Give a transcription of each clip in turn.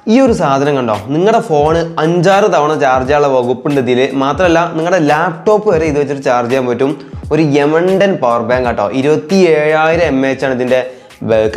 ഈ ഒരു സാധനം കണ്ടോ, നിങ്ങളുടെ ഫോൺ 5-6 തവണ ചാർജ് ചെയ്യാനുള്ള വകുപ്പുണ്ട് ഇതിൽ. മാത്രമല്ല നിങ്ങളുടെ ലാപ്ടോപ്പ് വരെ ഇത് വെച്ചിട്ട് ചാർജ് ചെയ്യാൻ പറ്റും. ഒരു യമണ്ടൻ പവർ ബാങ്ക് കേട്ടോ. 27,000 mAh ആണ് ഇതിൻ്റെ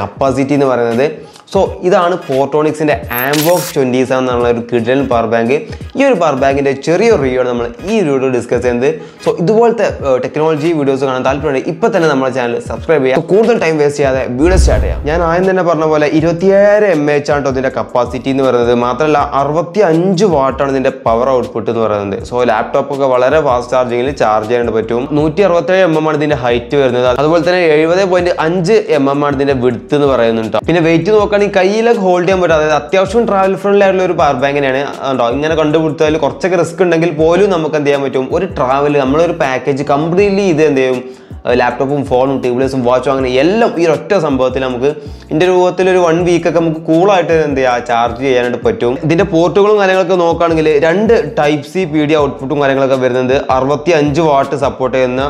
കപ്പാസിറ്റി എന്ന് പറയുന്നത്. സോ ഇതാണ് ഫോട്ടോണിക്സിൻ്റെ ആംബോക്സ് 20 എന്നുള്ള ഒരു കിഡിലൻ പവർ ബാങ്ക്. ഈ ഒരു പവർ ബാങ്കിൻ്റെ ചെറിയൊരു റിവ്യൂ ആണ് നമ്മൾ ഈ വീഡിയോ ഡിസ്കസ് ചെയ്യുന്നത്. സോ ഇതുപോലത്തെ ടെക്നോളജി വീഡിയോസ് കാണാൻ താല്പര്യമുണ്ട് ഇപ്പോൾ തന്നെ നമ്മുടെ ചാനൽ സബ്സ്ക്രൈബ് ചെയ്യുക. കൂടുതൽ ടൈം വേസ്റ്റ് ചെയ്യാതെ വീഡിയോ സ്റ്റാർട്ട് ചെയ്യാം. ഞാൻ ആദ്യം തന്നെ പറഞ്ഞ പോലെ 27,000 mAh ആണ് കേട്ടോ ഇതിൻ്റെ കപ്പാസിറ്റി എന്ന് പറയുന്നത്. മാത്രമല്ല 65 വാട്ടാണ് ഇതിൻ്റെ പവർ ഔട്ട്പുട്ട് എന്ന് പറയുന്നത്. സോ ലാപ്ടോപ്പൊക്കെ വളരെ ഫാസ്റ്റ് ചാർജിങ്ങിൽ ചാർജ് ചെയ്യാൻ പറ്റും. 167 mm ആണ് ഇതിൻ്റെ ഹൈറ്റ് വരുന്നത്. അതുപോലെ തന്നെ 70.5 mm ആണ് ഇതിൻ്റെ വിഡ്ത്ത് എന്ന് പറയുന്നുണ്ട്. പിന്നെ വെയിറ്റ് നോക്കാൻ ഈ കയ്യിലൊക്കെ ഹോൾഡ് ചെയ്യാൻ പറ്റും. അതായത് അത്യാവശ്യം ട്രാവൽ ഫ്രണ്ട്ലി ആയിട്ടുള്ള ഒരു പവർ ബാങ്കിനാണ് കേട്ടോ. ഇങ്ങനെ കണ്ടുപിടുത്തതിൽ കുറച്ചൊക്കെ റിസ്ക് ഉണ്ടെങ്കിൽ പോലും നമുക്ക് എന്ത് ചെയ്യാൻ പറ്റും, ഒരു ട്രാവൽ നമ്മളൊരു പാക്കേജ് കംപ്ലീറ്റ്ലി ഇത് എന്ത് ചെയ്യും, ലാപ്ടോപ്പും ഫോണും ട്യൂബ്ലെസും വാച്ചും അങ്ങനെ എല്ലാം ഈ ഒറ്റ സംഭവത്തിൽ നമുക്ക് ഇതിൻ്റെ രൂപത്തിൽ ഒരു 1 വീക്കൊക്കെ നമുക്ക് കൂളായിട്ട് എന്ത് ചെയ്യുക, ചാർജ് ചെയ്യാനായിട്ട് പറ്റും. ഇതിൻ്റെ പോർട്ടുകളും കാര്യങ്ങളൊക്കെ നോക്കുകയാണെങ്കിൽ 2 Type-C PD ഔട്ട്പുട്ടും കാര്യങ്ങളൊക്കെ വരുന്നത്. 65 വാട്ട് സപ്പോർട്ട് ചെയ്യുന്ന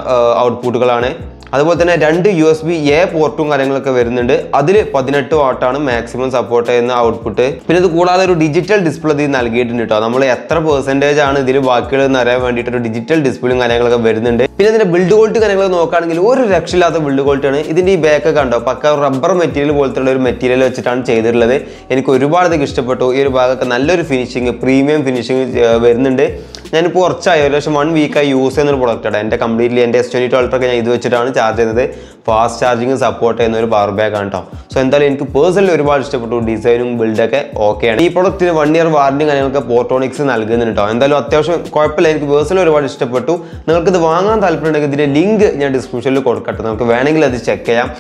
ഔട്ട്പുട്ടുകളാണ്. അതുപോലെ തന്നെ 2 USB-A പോർട്ടും കാര്യങ്ങളൊക്കെ വരുന്നുണ്ട്. അതിൽ 18 വാട്ടാണ് മാക്സിമം സപ്പോർട്ട് ചെയ്യുന്ന ഔട്ട്പുട്ട്. പിന്നെ ഇത് കൂടാതെ ഒരു ഡിജിറ്റൽ ഡിസ്പ്ലേ ഇതിൽ നൽകിയിട്ടുണ്ട് കേട്ടോ. നമ്മൾ എത്ര പെർസെൻറ്റേജ് ആണ് ഇതിൽ ബാക്കിയുള്ളതെന്ന് അറിയാൻ വേണ്ടിയിട്ട് ഒരു ഡിജിറ്റൽ ഡിസ്പ്ലേയും കാര്യങ്ങളൊക്കെ വരുന്നുണ്ട്. പിന്നെ ഇതിൻ്റെ ബിൽഡ് ക്വാളിറ്റി കാര്യങ്ങളൊക്കെ നോക്കുകയാണെങ്കിൽ ഒരു രക്ഷയില്ലാത്ത ബിൽഡ് ക്വാളിറ്റിയാണ്. ഇതിൻ്റെ ഈ ബാക്കൊക്കെ കണ്ടോ, പക്ക റബ്ബർ മെറ്റീരിയൽ പോലത്തെ ഒരു മെറ്റീരിയൽ വെച്ചിട്ടാണ് ചെയ്തിട്ടുള്ളത്. എനിക്ക് ഒരുപാട് ഇതൊക്കെ ഇഷ്ടപ്പെട്ടു. ഈ ഒരു ഭാഗമൊക്കെ നല്ലൊരു ഫിനിഷിങ്, പ്രീമിയം ഫിനിഷിങ് വരുന്നുണ്ട്. ഞാനിപ്പോൾ കുറച്ചായി, ഏകദേശം 1 വീക്കായി യൂസ് ചെയ്യുന്ന ഒരു പ്രൊഡക്റ്റാണ്. എൻ്റെ കംപ്ലീറ്റ്ലി എൻ്റെ S22 Ultra ഞാൻ ഇത് വെച്ചിട്ടാണ് ചാർജ് ചെയ്യുന്നത്. ഫാസ്റ്റ് ചാർജിങ് സപ്പോർട്ട് ചെയ്യുന്ന ഒരു പവർ ബാങ്ക് ആണ് കേട്ടോ. സോ എന്തായാലും എനിക്ക് പേഴ്സണലി ഒരുപാട് ഇഷ്ടപ്പെട്ടു. ഡിസൈനും ബിൽഡൊക്കെ ഓക്കെയാണ്. ഈ പ്രൊഡക്റ്റിന് 1 ഇയർ വാറന്റിയും കാര്യങ്ങളൊക്കെ ഫോട്ടോണിക്സ് നൽകുന്നുണ്ട് കേട്ടോ. എന്തായാലും അത്യാവശ്യം കുഴപ്പമില്ല, എനിക്ക് പേഴ്സണലി ഒരുപാട് ഇഷ്ടപ്പെട്ടു. നിങ്ങൾക്കിത് വാങ്ങാൻ താല്പര്യമുണ്ടെങ്കിൽ ഇതിൻ്റെ ലിങ്ക് ഞാൻ ഡിസ്ക്രിപ്ഷനിൽ കൊടുക്കട്ടെ. നമുക്ക് വേണമെങ്കിൽ അത് ചെക്ക് ചെയ്യാം.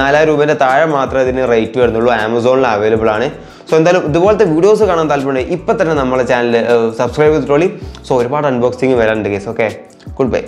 4,000 രൂപേൻ്റെ താഴെ മാത്രമേ ഇതിന് റേറ്റ് വരുന്നുള്ളൂ. ആമസോണിൽ അവൈലബിൾ ആണ്. സോ എന്തായാലും ഇതുപോലത്തെ വീഡിയോസ് കാണാൻ താല്പര്യമുണ്ടെങ്കിൽ ഇപ്പം തന്നെ നമ്മളെ ചാനൽ സബ്സ്ക്രൈബ് ചെയ്തിട്ടോളി. സോ ഒരുപാട് അൺബോക്സിങ് വരാനുണ്ട് കേസ്. Okay, good bye.